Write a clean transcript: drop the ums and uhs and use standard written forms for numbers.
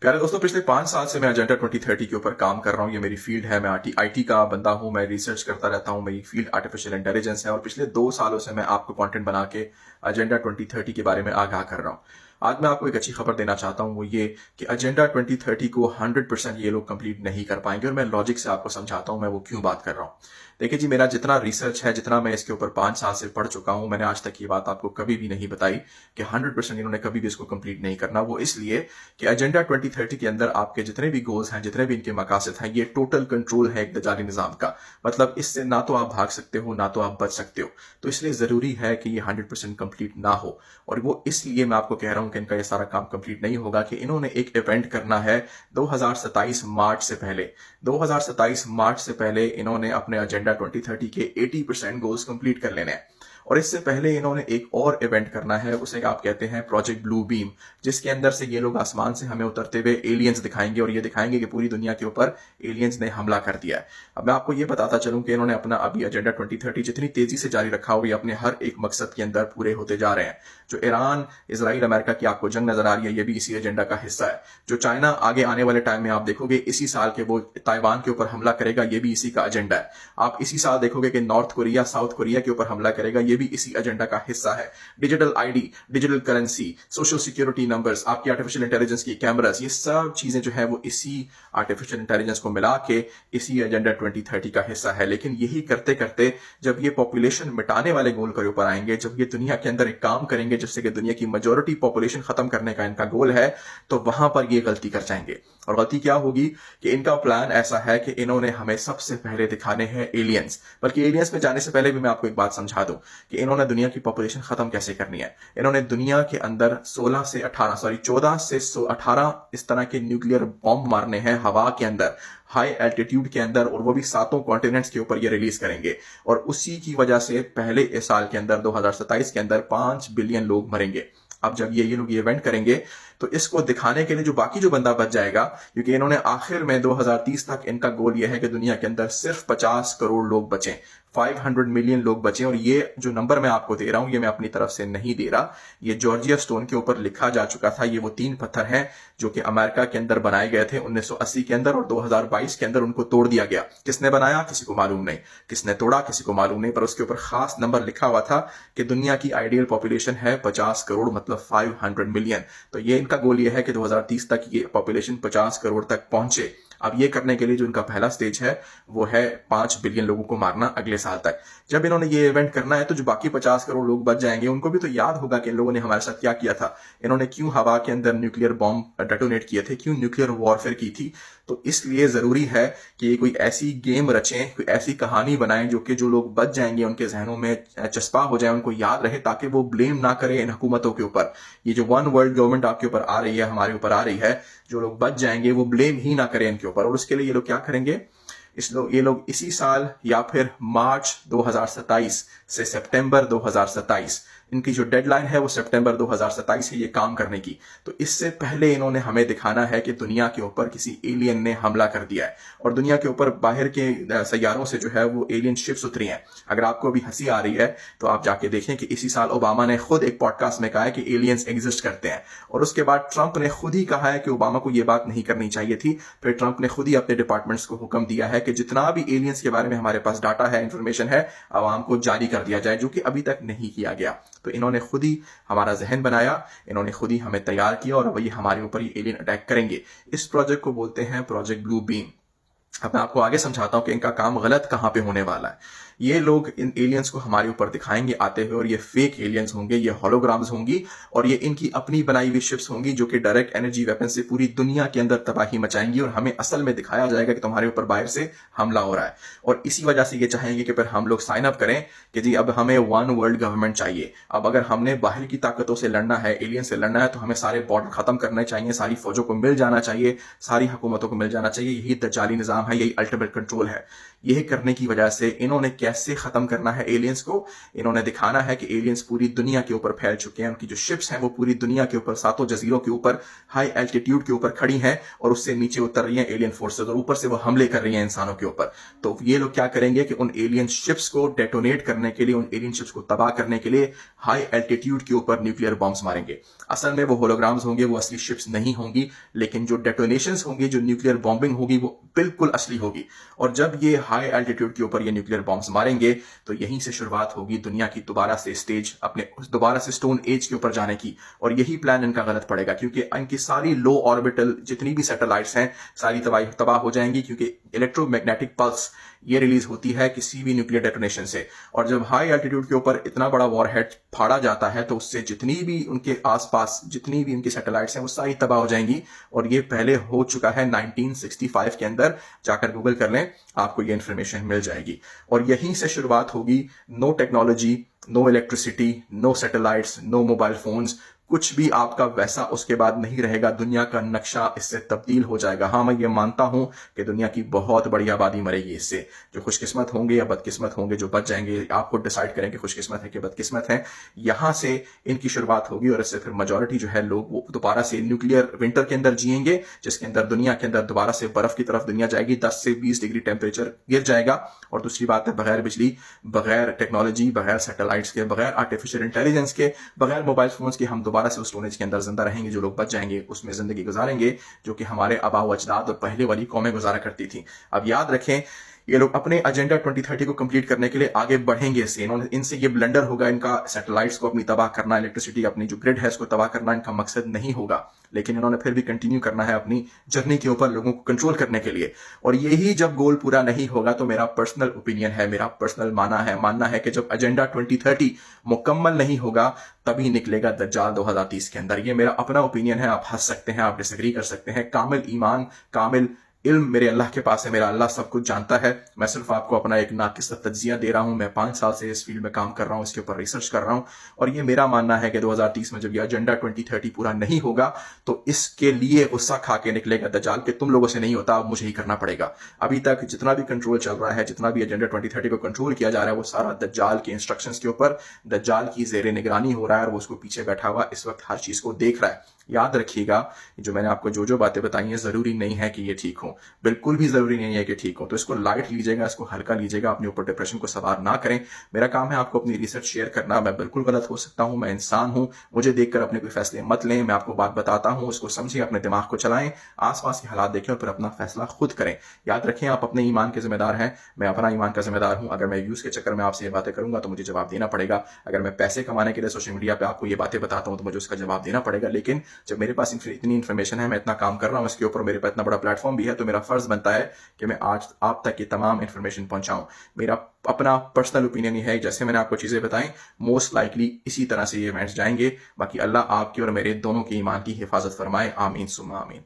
प्यारे दोस्तों, पिछले 5 साल से मैं एजेंडा 2030 के ऊपर काम कर रहा हूँ। ये मेरी फील्ड है। मैं आईटी का बंदा हूँ। मैं रिसर्च करता रहता हूँ। मेरी फील्ड आर्टिफिशियल इंटेलिजेंस है और पिछले 2 सालों से मैं आपको कंटेंट बना के एजेंडा 2030 के बारे में आगाह कर रहा हूँ। आज मैं आपको एक अच्छी खबर देना चाहता हूँ, वो ये कि एजेंडा 2030 को 100% ये लोग कंप्लीट नहीं कर पाएंगे और मैं लॉजिक से आपको समझाता हूँ मैं वो क्यों बात कर रहा हूँ। देखिए जी, मेरा जितना रिसर्च है, जितना मैं इसके ऊपर 5 साल से पढ़ चुका हूँ, मैंने आज तक ये बात आपको कभी भी नहीं बताई कि 100% इन्होंने कभी भी इसको कंप्लीट नहीं करना। वो इसलिए कि एजेंडा 2030 के अंदर आपके जितने भी गोल्स हैं, जितने भी इनके मकासद हैं, ये टोटल कंट्रोल है एक दजाली निजाम का। मतलब इससे ना तो आप भाग सकते हो, ना तो आप बच सकते हो। तो इसलिए जरूरी है कि ये 100% कंप्लीट ना हो। और वो इसलिए मैं आपको कह रहा हूं कि इनका ये सारा काम कंप्लीट नहीं होगा कि इन्होंने एक इवेंट करना है 2027 मार्च से पहले। 2027 मार्च से पहले इन्होंने अपने एजेंडा 2030 के 80% गोल्स कंप्लीट कर लेने हैं। और इससे पहले इन्होंने एक और इवेंट करना है, उसे आप कहते हैं प्रोजेक्ट ब्लू बीम, जिसके अंदर से ये लोग आसमान से हमें उतरते हुए एलियंस दिखाएंगे और ये दिखाएंगे कि पूरी दुनिया के ऊपर एलियंस ने हमला कर दिया है। अब मैं आपको ये बताता चलूं कि इन्होंने अपना अभी एजेंडा 2030 जितनी तेजी से जारी रखा हुआ, ये अपने हर एक मकसद के अंदर पूरे होते जा रहे हैं। जो ईरान, इजराइल, अमेरिका की आपको जंग नजर आ रही है, ये भी इसी एजेंडा का हिस्सा है। जो चाइना आगे आने वाले टाइम में आप देखोगे इसी साल के वो ताइवान के ऊपर हमला करेगा, ये भी इसी का एजेंडा है। आप इसी साल देखोगे कि नॉर्थ कोरिया साउथ कोरिया के ऊपर हमला करेगा, ये भी इसी एजेंडा का हिस्सा है। Digital ID, digital currency, social security numbers, आपकी आर्टिफिशियल इंटेलिजेंस की कैमरास, ये सब चीजें जो है वो इसी आर्टिफिशियल इंटेलिजेंस को मिला के इसी एजेंडा 2030 का हिस्सा है। लेकिन यही करते करते जब ये पॉपुलेशन मिटाने वाले गोल के ऊपर आएंगे, जब ये दुनिया के अंदर एक काम करेंगे जिससे कि दुनिया की मेजॉरिटी पॉपुलेशन खत्म करने का इनका गोल है, तो वहां पर ये गलती कर जाएंगे। और गलती क्या होगी कि इनका प्लान ऐसा है कि इन्होंने हमें सबसे पहले दिखाने हैं एलियंस। बल्कि एलियंस में जाने से पहले भी मैं आपको एक बात समझा दूं कि इन्होंने दुनिया की पॉपुलेशन खत्म कैसे करनी है। इन्होंने दुनिया के अंदर 14 से 18 इस तरह के न्यूक्लियर बॉम्ब मारने हैं हवा के अंदर, हाई एल्टीट्यूड के अंदर, और वो भी 7 कॉन्टिनेंट्स के ऊपर ये रिलीज करेंगे। और उसी की वजह से पहले इस साल के अंदर 2027 के अंदर 5 बिलियन लोग मरेंगे। अब जब ये लोग ये इवेंट करेंगे तो इसको दिखाने के लिए जो बाकी जो बंदा बच जाएगा, क्योंकि इन्होंने आखिर में 2030 तक इनका गोल ये है कि दुनिया के अंदर सिर्फ 50 करोड़ लोग बचें, 500 मिलियन लोग बचे। और ये जो नंबर मैं आपको दे रहा हूं, ये मैं अपनी तरफ से नहीं दे रहा, ये जॉर्जिया स्टोन के ऊपर लिखा जा चुका था। ये वो 3 पत्थर हैं जो कि अमेरिका के अंदर बनाए गए थे 1980 के अंदर, और 2022 के अंदर उनको तोड़ दिया गया। किसने बनाया किसी को मालूम नहीं, किसने तोड़ा किसी को मालूम नहीं, पर उसके ऊपर खास नंबर लिखा हुआ था कि दुनिया की आइडियल पॉपुलेशन है 50 करोड़, मतलब 500 मिलियन। तो ये इनका गोल ये है कि 2030 तक ये पॉपुलेशन 50 करोड़ तक पहुंचे। अब ये करने के लिए जो इनका पहला स्टेज है वो है 5 बिलियन लोगों को मारना अगले साल तक। जब इन्होंने ये इवेंट करना है तो जो बाकी 50 करोड़ लोग बच जाएंगे, उनको भी तो याद होगा कि इन लोगों ने हमारे साथ क्या किया था। इन्होंने क्यों हवा के अंदर न्यूक्लियर बॉम्ब डेटोनेट किए थे, क्यों न्यूक्लियर वॉरफेयर की थी। तो इसलिए जरूरी है कि ये कोई ऐसी गेम रचें, कोई ऐसी कहानी बनाएं जो कि जो लोग बच जाएंगे उनके जहनों में चस्पा हो जाए, उनको याद रहे, ताकि वो ब्लेम ना करें इन हुकूमतों के ऊपर। ये जो वन वर्ल्ड गवर्नमेंट आपके ऊपर आ रही है, हमारे ऊपर आ रही है, जो लोग बच जाएंगे वो ब्लेम ही ना करें इनके ऊपर। और उसके लिए ये लोग क्या करेंगे, ये लोग इसी साल या फिर मार्च 2027 से सितंबर 2027, इनकी जो डेडलाइन है वो सितंबर 2027 है ये काम करने की। तो इससे पहले इन्होंने हमें दिखाना है कि दुनिया के ऊपर किसी एलियन ने हमला कर दिया है और दुनिया के ऊपर बाहर के सैयारों से जो है वो एलियन शिप्स उतरी हैं। अगर आपको अभी हंसी आ रही है तो आप जाके देखें कि इसी साल ओबामा ने खुद एक पॉडकास्ट में कहा है कि एलियंस एग्जिस्ट करते हैं, और उसके बाद ट्रंप ने खुद ही कहा है कि ओबामा को ये बात नहीं करनी चाहिए थी। फिर ट्रंप ने खुद ही अपने डिपार्टमेंट्स को हुक्म दिया है कि जितना भी एलियंस के बारे में हमारे पास डाटा है, इंफॉर्मेशन है, आवाम को जारी कर दिया जाए, जो कि अभी तक नहीं किया गया। तो इन्होंने खुद ही हमारा जहन बनाया, इन्होंने खुद ही हमें तैयार किया और अब ये हमारे ऊपर ये एलियन अटैक करेंगे। इस प्रोजेक्ट को बोलते हैं प्रोजेक्ट ब्लू बीम। अब मैं आपको आगे समझाता हूं कि इनका काम गलत कहां पे होने वाला है। ये लोग इन एलियंस को हमारे ऊपर दिखाएंगे आते हुए, और ये फेक एलियंस होंगे, ये होलोग्राम्स होंगी, और ये इनकी अपनी बनाई हुई शिप्स होंगी जो कि डायरेक्ट एनर्जी वेपन से पूरी दुनिया के अंदर तबाही मचाएंगी, और हमें असल में दिखाया जाएगा कि तुम्हारे ऊपर बाहर से हमला हो रहा है। और इसी वजह से ये चाहेंगे कि फिर हम लोग साइन अप करें कि जी अब हमें वन वर्ल्ड गवर्नमेंट चाहिए। अब अगर हमने बाहर की ताकतों से लड़ना है, एलियन से लड़ना है, तो हमें सारे बॉर्डर खत्म करने चाहिए, सारी फौजों को मिल जाना चाहिए, सारी हुकूमतों को मिल जाना चाहिए। यही दज्जाली निजाम काम है, यही अल्टीमेट कंट्रोल है। यह करने की वजह से इन्होंने कैसे खत्म करना है एलियंस को, इन्होंने दिखाना है कि एलियंस पूरी दुनिया के ऊपर फैल चुके हैं। उनकी जो शिप्स हैं वो पूरी दुनिया के ऊपर, सातों जजीरों के ऊपर, हाई एल्टीट्यूड के ऊपर खड़ी हैं और उससे नीचे उतर रही हैं एलियन फोर्सेस, और ऊपर से वो हमले कर रही हैं इंसानों के ऊपर। तो ये लोग क्या करेंगे कि उन एलियन शिप्स को डेटोनेट करने के लिए, उन एलियन शिप्स को तबाह करने के लिए हाई एल्टीट्यूड के ऊपर न्यूक्लियर बॉम्ब्स मारेंगे। असल में वो होलोग्राम्स होंगे, वो असली शिप्स नहीं होंगी, लेकिन जो डेटोनेशंस होंगी, जो न्यूक्लियर बॉम्बिंग होगी, वो बिल्कुल असली होगी। और जब ये हाई एल्टीट्यूड के ऊपर ये न्यूक्लियर बॉम्ब्स मारेंगे तो यहीं से शुरुआत होगी दुनिया की दोबारा से स्टेज, अपने दोबारा से स्टोन एज के ऊपर जाने की। और यही प्लान इनका गलत पड़ेगा, क्योंकि इनकी सारी लो ऑर्बिटल जितनी भी सैटेलाइट्स हैं सारी तबाह हो जाएंगी, क्योंकि इलेक्ट्रोमैग्नेटिक पल्स ये रिलीज होती है किसी भी न्यूक्लियर डेटोनेशन से। और जब हाई एल्टीट्यूड के ऊपर इतना बड़ा वॉरहेड फाड़ा जाता है तो उससे जितनी भी उनके आसपास जितनी भी उनकी सैटेलाइट्स हैं वो सारी तबाह हो जाएंगी। और ये पहले हो चुका है 1965 के अंदर, जाकर गूगल कर लें, आपको ये इंफॉर्मेशन मिल जाएगी। और यहीं से शुरुआत होगी no technology, no electricity, no satellites, no mobile phones, कुछ भी आपका वैसा उसके बाद नहीं रहेगा। दुनिया का नक्शा इससे तब्दील हो जाएगा। हाँ, मैं ये मानता हूं कि दुनिया की बहुत बड़ी आबादी मरेगी इससे। जो खुशकिस्मत होंगे या बदकिस्मत होंगे, जो बच जाएंगे, आपको डिसाइड करें कि खुशकिस्मत है कि बदकिस्मत है। यहां से इनकी शुरुआत होगी और इससे फिर मेजॉरिटी जो है लोग वो दोबारा से न्यूक्लियर विंटर के अंदर जिएंगे, जिसके अंदर दुनिया के अंदर दोबारा से बर्फ की तरफ दुनिया जाएगी, 10 से 20 डिग्री टेम्परेचर गिर जाएगा। और दूसरी बात है, बगैर बिजली, बगैर टेक्नोलॉजी, बगैर सैटेलाइट्स के, बगैर आर्टिफिशियल इंटेलिजेंस के, बगैर मोबाइल फोन्स के हम दोबारा से उस स्टोन एज के अंदर जिंदा रहेंगे। जो लोग बच जाएंगे उसमें जिंदगी गुजारेंगे जो कि हमारे आबा व अजदाद और पहले वाली कौमें गुजारा करती थी। अब याद रखें, ये लोग अपने एजेंडा 2030 को कंप्लीट करने के लिए आगे बढ़ेंगे। इनसे ये ब्लंडर होगा, इनका सैटेलाइट्स को अपनी तबाह करना, इलेक्ट्रिसिटी अपनी जो ग्रिड है इसको तबाह करना इनका मकसद नहीं होगा, लेकिन इन्होंने फिर भी कंटिन्यू करना है अपनी जर्नी के ऊपर लोगों को कंट्रोल करने के लिए। और यही जब गोल पूरा नहीं होगा तो मेरा पर्सनल ओपिनियन है, मेरा पर्सनल मानना है कि जब एजेंडा 2030 मुकम्मल नहीं होगा तभी निकलेगा दज्जाल 2030 के अंदर। ये मेरा अपना ओपिनियन है, आप हंस सकते हैं, आप डिसएग्री कर सकते हैं। कामिल ईमान, कामिल इल्म मेरे अल्लाह के पास है, मेरा अल्लाह सब कुछ जानता है। मैं सिर्फ आपको अपना एक नाकिस तज्जिया दे रहा हूं। मैं 5 साल से इस फील्ड में काम कर रहा हूं, इसके ऊपर रिसर्च कर रहा हूं, और ये मेरा मानना है कि 2030 में जब ये एजेंडा 2030 पूरा नहीं होगा तो इसके लिए गुस्सा खा के निकलेगा दज्जाल कि तुम लोगों से नहीं होता, अब मुझे ही करना पड़ेगा। अभी तक जितना भी कंट्रोल चल रहा है, जितना भी एजेंडा 2030 को कंट्रोल किया जा रहा है, वो सारा दज्जाल के इंस्ट्रक्शंस के ऊपर, दज्जाल की जेर निगरानी हो रहा है, और वो उसको पीछे बैठा हुआ इस वक्त हर चीज को देख रहा है। याद रखिएगा, जो मैंने आपको जो बातें बताई हैं जरूरी नहीं है कि ये ठीक हो, बिल्कुल भी जरूरी नहीं है कि ठीक हो। तो इसको लाइट लीजिएगा, इसको हल्का लीजिएगा, अपने ऊपर डिप्रेशन को सवार ना करें। मेरा काम है आपको अपनी रिसर्च शेयर करना। मैं बिल्कुल गलत हो सकता हूं, मैं इंसान हूं, मुझे देखकर अपने कोई फैसले मत लें। मैं आपको बात बताता हूं, उसको समझिए, अपने दिमाग को चलाएं, आसपास के हालात देखें और फिर अपना फैसला खुद करें। याद रखें, आप अपने ईमान के जिम्मेदार हैं, मैं अपना ईमान का जिम्मेदार हूं। अगर मैं व्यूज के चक्कर में आपसे ये बातें करूंगा तो मुझे जवाब देना पड़ेगा। अगर मैं पैसे कमाने के लिए सोशल मीडिया पर आपको ये बातें बताता हूं तो मुझे उसका जवाब देना पड़ेगा। लेकिन जब मेरे पास इतनी इन्फॉर्मेशन है, मैं इतना काम कर रहा हूं इसके ऊपर, मेरे पास इतना बड़ा प्लेटफॉर्म भी है, तो मेरा फर्ज बनता है कि मैं आज आप तक ये तमाम इन्फॉर्मेशन पहुंचाऊं। मेरा अपना पर्सनल ओपिनियन है, जैसे मैंने आपको चीजें बताई, मोस्ट लाइकली इसी तरह से ये इवेंट्स जाएंगे। बाकी अल्लाह आपकी और मेरे दोनों के ईमान की हिफाजत फरमाए। आमीन सुम्मा आमीन।